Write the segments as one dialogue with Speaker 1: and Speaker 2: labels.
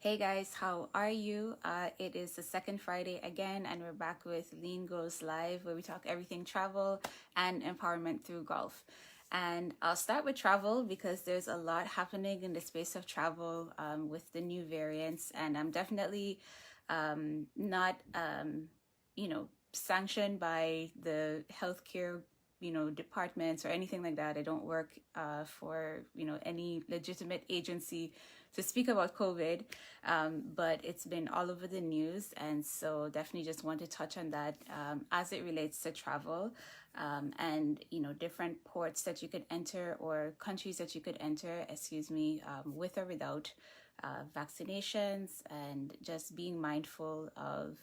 Speaker 1: Hey guys, how are you? It is the second Friday again, and we're back with Lyne Goes Live, where we talk everything travel and empowerment through golf. And I'll start with travel because there's a lot happening in the space of travel with the new variants, and I'm definitely not, sanctioned by the healthcare departments or anything like that. I don't work for any legitimate agency to speak about COVID, but it's been all over the news, and so definitely just want to touch on that as it relates to travel, and different ports that you could enter or countries that you could enter, with or without vaccinations, and just being mindful of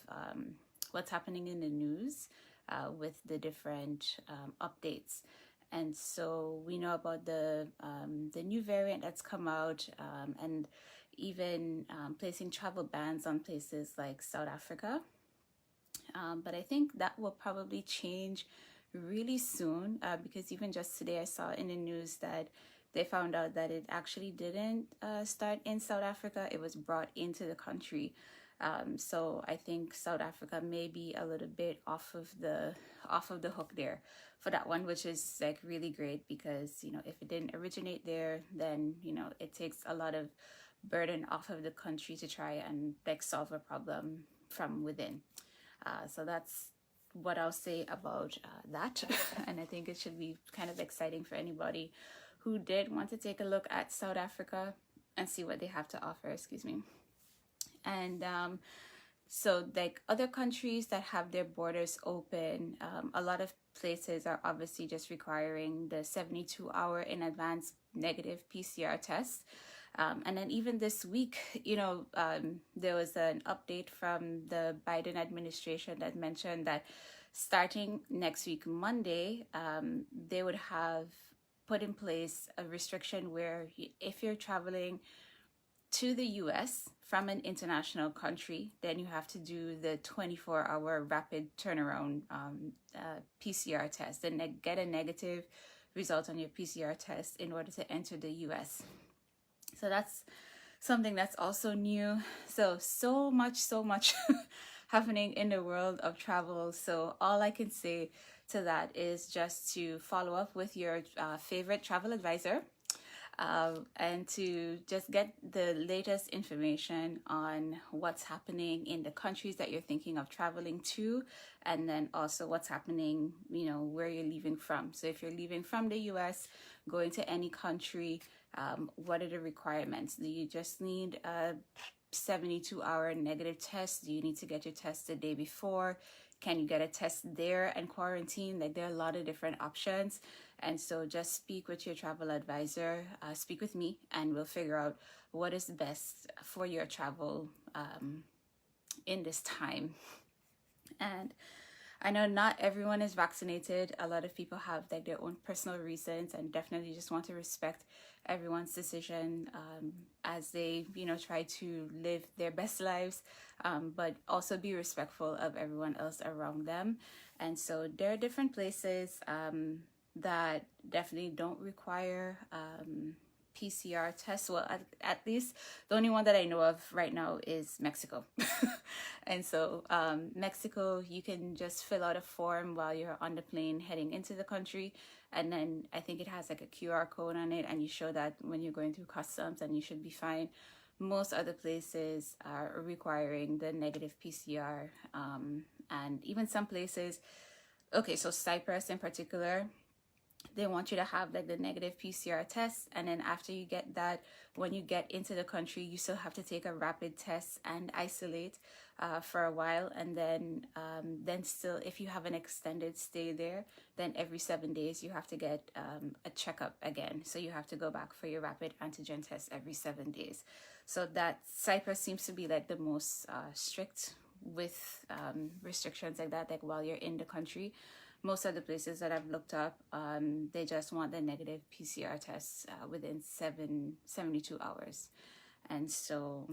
Speaker 1: what's happening in the news with the different updates. And so we know about the new variant that's come out, and even placing travel bans on places like South Africa. But I think that will probably change really soon, because even just today I saw in the news that they found out that it actually didn't start in South Africa. It was brought into the country. So I think South Africa may be a little bit off of the hook there for that one, which is like really great, because if it didn't originate there, then it takes a lot of burden off of the country to try and like solve a problem from within. So that's what I'll say about that. And I think it should be kind of exciting for anybody who did want to take a look at South Africa and see what they have to offer. And so like other countries that have their borders open, a lot of places are obviously just requiring the 72-hour in advance negative PCR test. And then even this week, there was an update from the Biden administration that mentioned that starting next week, Monday, they would have put in place a restriction where if you're traveling to the US from an international country, then you have to do the 24-hour rapid turnaround PCR test and get a negative result on your PCR test in order to enter the US. So that's something that's also new. So much happening in the world of travel. So all I can say to that is just to follow up with your favorite travel advisor, and to just get the latest information on what's happening in the countries that you're thinking of traveling to, and then also what's happening, where you're leaving from. So if you're leaving from the US, going to any country, what are the requirements? Do you just need a 72-hour negative test? Do you need to get your test the day before? Can you get a test there and quarantine? Like, there are a lot of different options. And so just speak with your travel advisor, speak with me, and we'll figure out what is best for your travel in this time. And I know not everyone is vaccinated. A lot of people have like their own personal reasons, and definitely just want to respect everyone's decision as they, try to live their best lives, but also be respectful of everyone else around them. And so there are different places that definitely don't require PCR tests. Well, at least the only one that I know of right now is Mexico. And so Mexico, you can just fill out a form while you're on the plane heading into the country. And then I think it has like a QR code on it, and you show that when you're going through customs, and you should be fine. Most other places are requiring the negative PCR. And even some places, okay, so Cyprus in particular, they want you to have like the negative PCR test, and then after you get that, when you get into the country, you still have to take a rapid test and isolate for a while, and then still, if you have an extended stay there, then every 7 days you have to get a checkup again. So you have to go back for your rapid antigen test every 7 days. So that Cyprus seems to be like the most strict with restrictions like that, like while you're in the country. Most of the places that I've looked up, they just want the negative PCR tests within 72 hours. And so,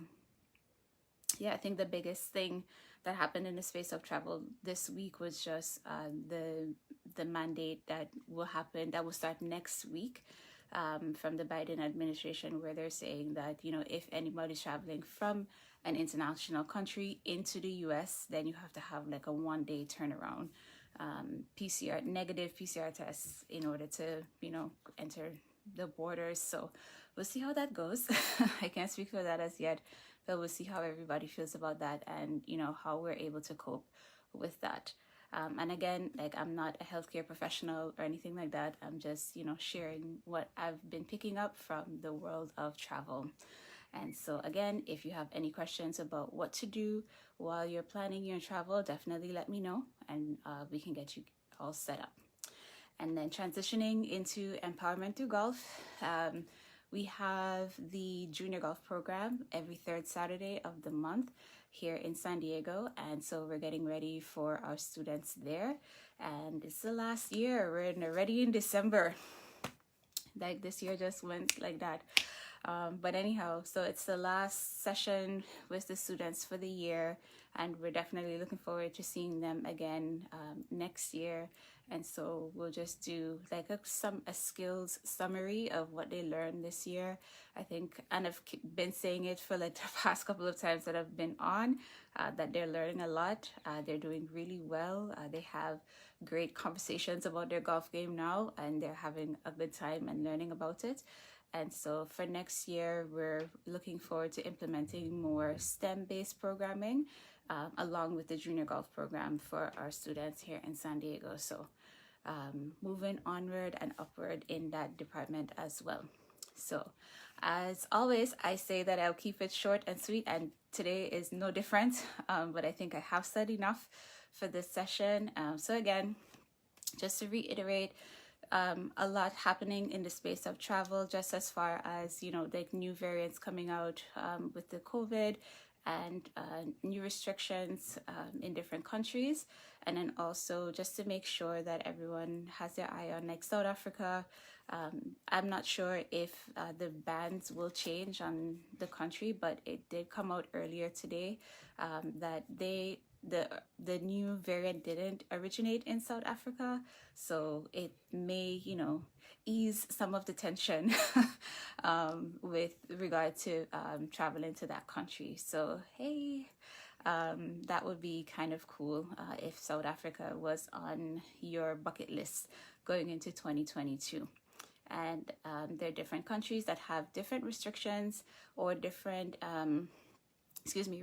Speaker 1: yeah, I think the biggest thing that happened in the space of travel this week was just the mandate that will happen, that will start next week, from the Biden administration, where they're saying that, if anybody's traveling from an international country into the US, then you have to have like a 1 day turnaround negative PCR tests in order to, enter the borders. So we'll see how that goes. I can't speak for that as yet, but we'll see how everybody feels about that, and how we're able to cope with that. And again, like, I'm not a healthcare professional or anything like that. I'm just sharing what I've been picking up from the world of travel. And so again, if you have any questions about what to do while you're planning your travel, definitely let me know, and we can get you all set up. And then transitioning into Empowerment Through Golf, we have the junior golf program every third Saturday of the month here in San Diego. And so we're getting ready for our students there. And it's the last year. We're already in December. Like, this year just went like that. But anyhow, so it's the last session with the students for the year, and we're definitely looking forward to seeing them again next year. And so we'll just do like a skills summary of what they learned this year, I think. And I've been saying it for like the past couple of times that I've been on, that they're learning a lot. They're doing really well. They have great conversations about their golf game now, and they're having a good time and learning about it. And so for next year, we're looking forward to implementing more STEM-based programming along with the junior golf program for our students here in San Diego. So moving onward and upward in that department as well. So as always, I say that I'll keep it short and sweet, and today is no different, but I think I have said enough for this session. So again, just to reiterate, a lot happening in the space of travel, just as far as like new variants coming out with the COVID, and new restrictions in different countries. And then also just to make sure that everyone has their eye on like South Africa. I'm not sure if the bans will change on the country, but it did come out earlier today that the new variant didn't originate in South Africa, so it may ease some of the tension with regard to traveling to that country. So hey, that would be kind of cool if South Africa was on your bucket list going into 2022. And there are different countries that have different restrictions or different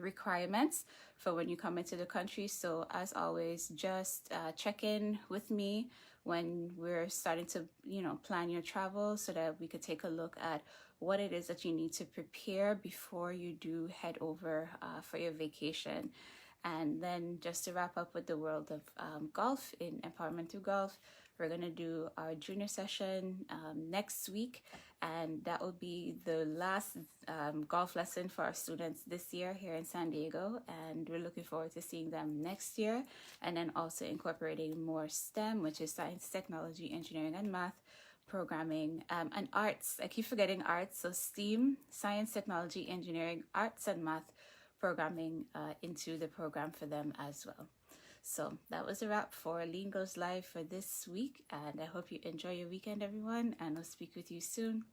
Speaker 1: requirements for when you come into the country. So as always, just check in with me when we're starting to plan your travel, so that we could take a look at what it is that you need to prepare before you do head over for your vacation. And then just to wrap up with the world of golf in Empowerment Through Golf, we're going to do our junior session next week, and that will be the last golf lesson for our students this year here in San Diego, and we're looking forward to seeing them next year, and then also incorporating more STEM, which is science, technology, engineering, and math programming, and arts. I keep forgetting arts, so STEAM, science, technology, engineering, arts, and math programming into the program for them as well. So that was a wrap for Lyne Goes Live for this week, and I hope you enjoy your weekend, everyone, and I'll speak with you soon.